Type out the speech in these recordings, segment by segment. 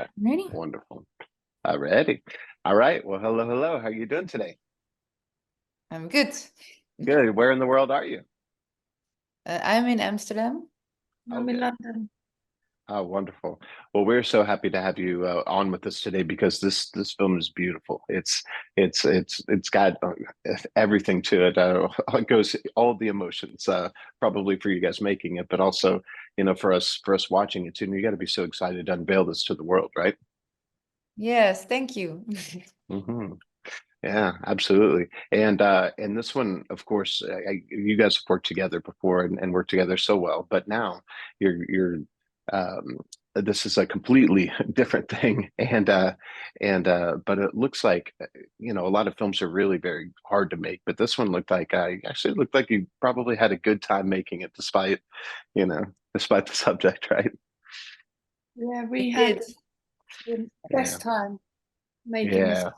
Okay. Ready? Wonderful. Alrighty. All right. Well, hello, hello. How are you doing today? I'm good. Good. Where in the world are you? I'm in Amsterdam. I'm in Okay. London. Oh, wonderful. Well, we're so happy to have you on with us today because this film is beautiful. It's got everything to it. It goes all the emotions. Probably for you guys making it, but also for us watching it too. And you got to be so excited to unveil this to the world, right? Yes, thank you. Hmm. Yeah, absolutely. And this one, of course, you guys have worked together before and worked together so well, but now you're um this is a completely different thing. And but it looks like a lot of films are really very hard to make, but this one looked like actually looked like you probably had a good time making it you know, despite the subject, right? Yeah, We we had did. the Yeah. best time making this. Yeah.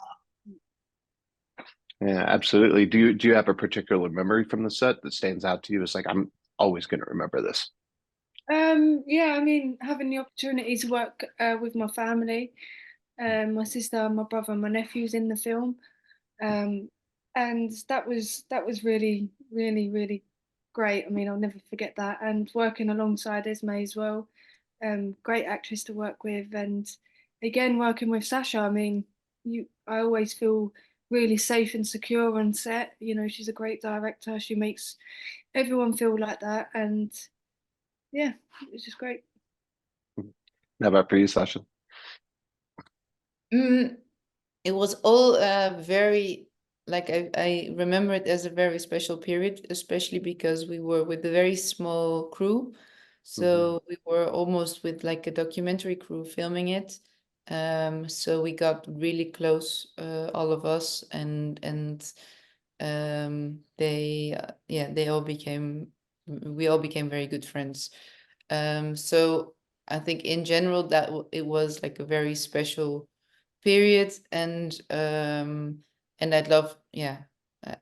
Yeah, absolutely. Do you have a particular memory from the set that stands out to you? It's like I'm always going to remember this. Yeah, I mean, having the opportunity to work with my family, my sister, my brother, and my nephews in the film, um, and that was really, really, really great. I mean, I'll never forget that. And working alongside Esmé as well, great actress to work with, and again working with Sacha. I mean, I always feel really safe and secure on set. You know, she's a great director. She makes everyone feel like that, and yeah, it was just great. How about for you, Sasha? Mm, it was all very, like I remember it as a very special period, especially because we were with a very small crew. Hmm. So we were almost with like a documentary crew filming it. So we got really close, all of us, and they all became, we all became very good friends. So I think in general that it was like a very special period, and I'd love, yeah,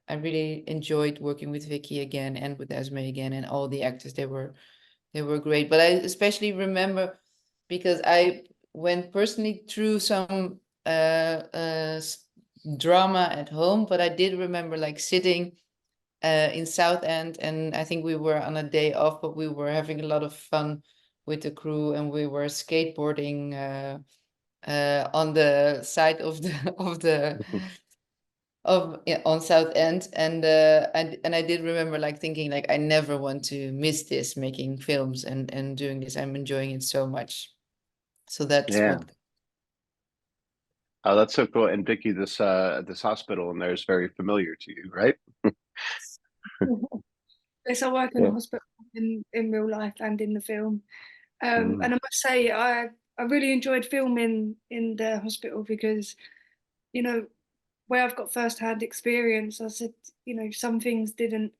I really enjoyed working with Vicky again and with Esme again and all the actors. They were great. But I especially remember because I went personally through some drama at home, but I did remember like sitting in South End, and I think we were on a day off, but we were having a lot of fun with the crew, and we were skateboarding on the side of the on South End, and I did remember like thinking like I never want to miss this, making films and doing this. I'm enjoying it so much. So that's Yeah. what. Oh, that's so cool. And Vicky, this hospital in there is very familiar to you, right? Yes, I work in a Yeah. hospital in real life and in the film. And I Mhm. must say, I really enjoyed filming in the hospital because, you know, where I've got first-hand experience, I said, some things didn't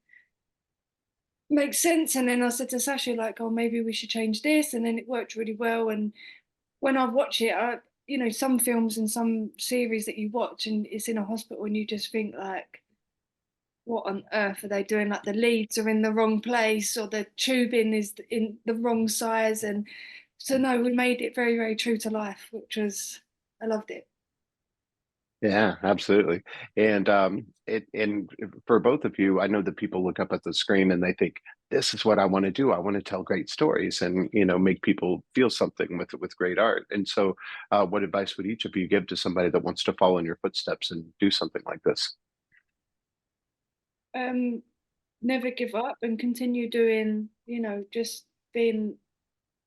make sense. And then I said to Sasha, like, oh, maybe we should change this. And then it worked really well. And when I watch it, some films and some series that you watch and it's in a hospital and you just think like, what on earth are they doing? Like the leads are in the wrong place or the tubing is in the wrong size. And so no, we made it very, very true to life, I loved it. Yeah, absolutely. And for both of you, I know that people look up at the screen and they think, this is what I want to do. I want to tell great stories and make people feel something with great art. And so what advice would each of you give to somebody that wants to follow in your footsteps and do something like this? Um, Never give up and continue doing, just being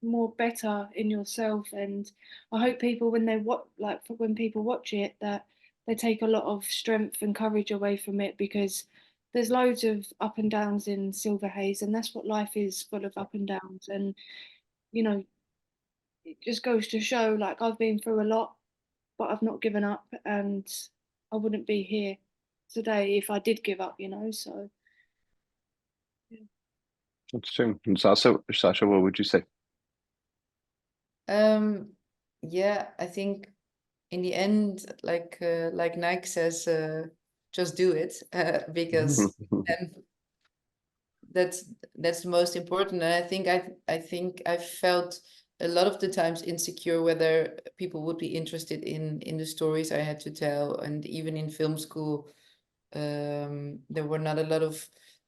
more better in yourself. And I hope people when they watch, like when people watch it, that they take a lot of strength and courage away from it, because there's loads of up and downs in Silver Haze, and that's what life is, full of up and downs. And you know it just goes to show, like, I've been through a lot, but I've not given up, and I wouldn't be here today if I did give up, so yeah. That's true. And Sasha, what would you say? Um, yeah, I think in the end, like Nike says, just do it, because then that's the most important. And I think I felt a lot of the times insecure whether people would be interested in the stories I had to tell. And even in film school, there were not a lot of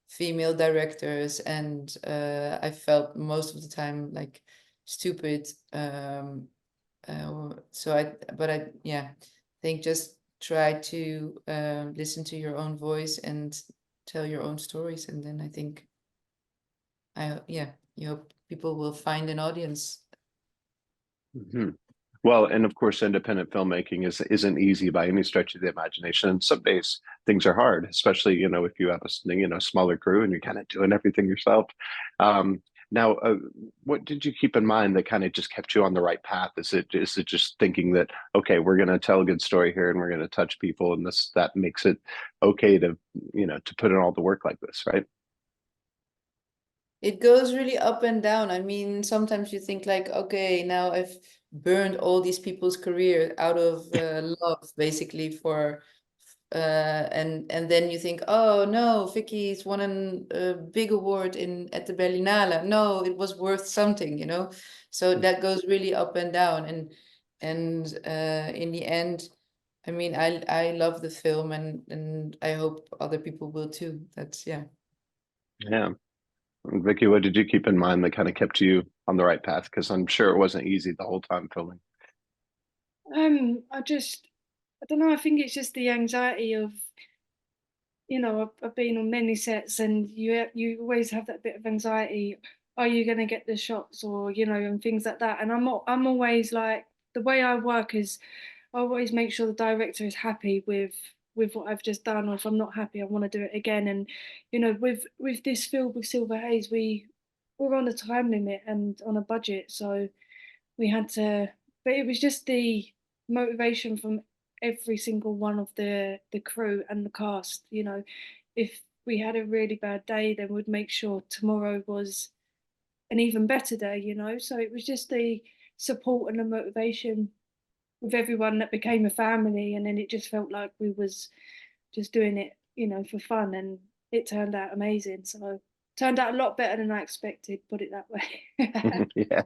female directors, and I felt most of the time like stupid. But I think just try to listen to your own voice and tell your own stories, and then I think you hope people will find an audience. Well, and of course, independent filmmaking isn't easy by any stretch of the imagination. And some days things are hard, especially if you have a smaller crew and you're kind of doing everything yourself. Now, what did you keep in mind that kind of just kept you on the right path? Is it just thinking that, okay, we're going to tell a good story here and we're going to touch people, and that makes it okay to to put in all the work like this, right? It goes really up and down. I mean, sometimes you think like, okay, now I've burned all these people's career out of love, basically, for and then you think, oh no, Vicky's won a big award at the Berlinale. No, it was worth something, So that goes really up and down, and in the end, I mean, I love the film, and I hope other people will too. That's Yeah. Vicky, what did you keep in mind that kind of kept you on the right path? Because I'm sure it wasn't easy the whole time filming. I don't know. I think it's just the anxiety of, I've been on many sets, and you always have that bit of anxiety. Are you going to get the shots, or and things like that? And I'm always like, the way I work is, I always make sure the director is happy with what I've just done, or if I'm not happy, I want to do it again. And with this film with Silver Haze, we're on a time limit and on a budget, so we had to. But it was just the motivation from every single one of the crew and the cast. If we had a really bad day, then we'd make sure tomorrow was an even better day. So it was just the support and the motivation with everyone that became a family, and then it just felt like we was just doing it, for fun, and it turned out amazing. So turned out a lot better than I expected, put it that way. Yeah.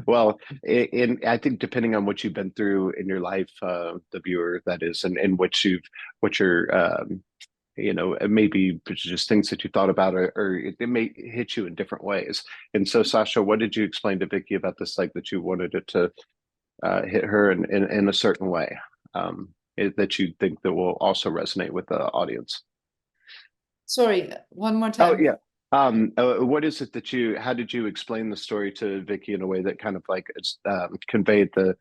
Well, I think depending on what you've been through in your life, the viewer that is, and what you're, maybe just things that you thought about, or it may hit you in different ways. And so, Sacha, what did you explain to Vicky about this, like that you wanted it to hit her in a certain way, that you think that will also resonate with the audience? Sorry, one more Oh, time. yeah. What is it how did you explain the story to Vicky in a way that kind of like conveyed the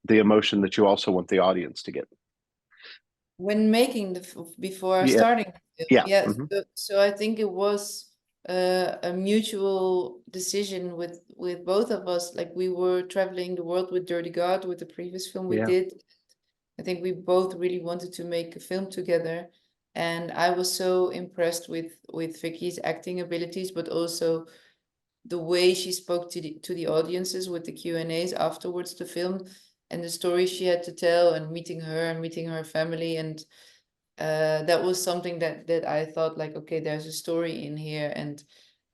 emotion that you also want the audience to get? When making before Yeah. starting the film, Yeah. yeah. So I think it was a mutual decision with both of us. Like, we were traveling the world with Dirty God, with the previous film we Yeah. did. I think we both really wanted to make a film together, and I was so impressed with Vicky's acting abilities, but also the way she spoke to the audiences with the Q&As afterwards the film, and the story she had to tell, and meeting her and meeting her family. And that was something that I thought, like, okay, there's a story in here, and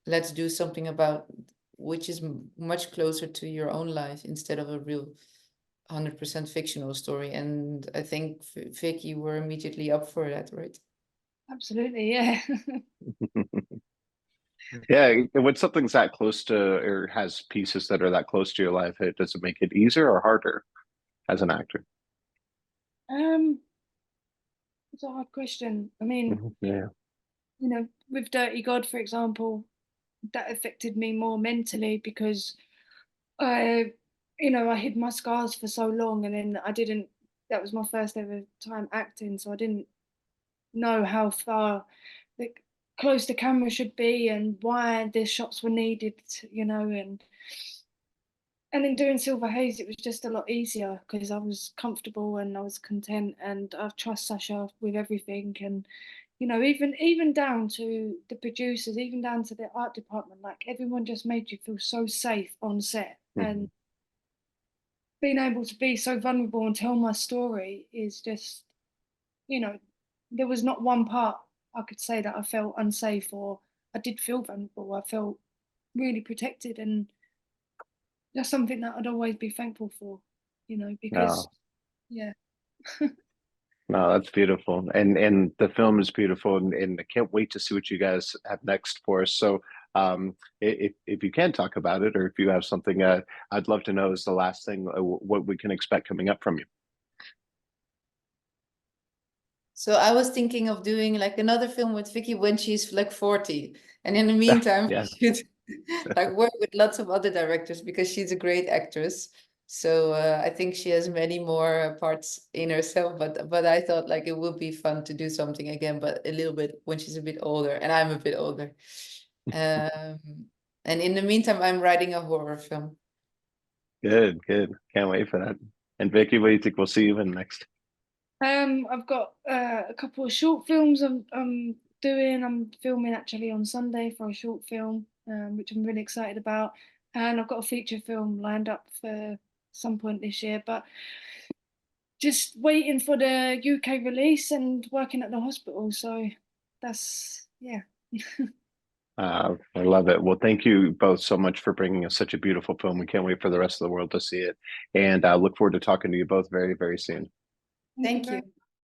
let's do something about, which is much closer to your own life instead of a real 100% fictional story. And I think Vicky were immediately up for that, right? Absolutely, yeah. Yeah. When something's that close to, or has pieces that are that close to your life, does it make it easier or harder as an actor? It's a hard question. I mean, Yeah. with Dirty God, for example, that affected me more mentally because I, I hid my scars for so long, and then I didn't. That was my first ever time acting, so I didn't know how far, like, close the camera should be and why the shots were needed, and in doing Silver Haze, it was just a lot easier because I was comfortable and I was content, and I trust Sacha with everything. And even down to the producers, even down to the art department, like, everyone just made you feel so safe on set. And being able to be so vulnerable and tell my story is just, there was not one part I could say that I felt unsafe, or I did feel vulnerable. I felt really protected, and that's something that I'd always be thankful for, you know, because No, yeah. no, that's beautiful, and the film is beautiful, and I can't wait to see what you guys have next for us. So, if you can talk about it, or if you have something, I'd love to know is the last thing what we can expect coming up from you. So I was thinking of doing like another film with Vicky when she's like 40. And in the meantime, Yeah. she should like work with lots of other directors because she's a great actress. So I think she has many more parts in herself, but I thought like it would be fun to do something again, but a little bit when she's a bit older and I'm a bit older. And in the meantime, I'm writing a horror film. Good, good. Can't wait for that. And Vicky, what do you think we'll see you in next? I've got a couple of short films I'm doing. I'm filming actually on Sunday for a short film, which I'm really excited about. And I've got a feature film lined up for some point this year, but just waiting for the UK release and working at the hospital. So that's, yeah. I love it. Well, thank you both so much for bringing us such a beautiful film. We can't wait for the rest of the world to see it. And I look forward to talking to you both very, very soon. Thank you Thank very you.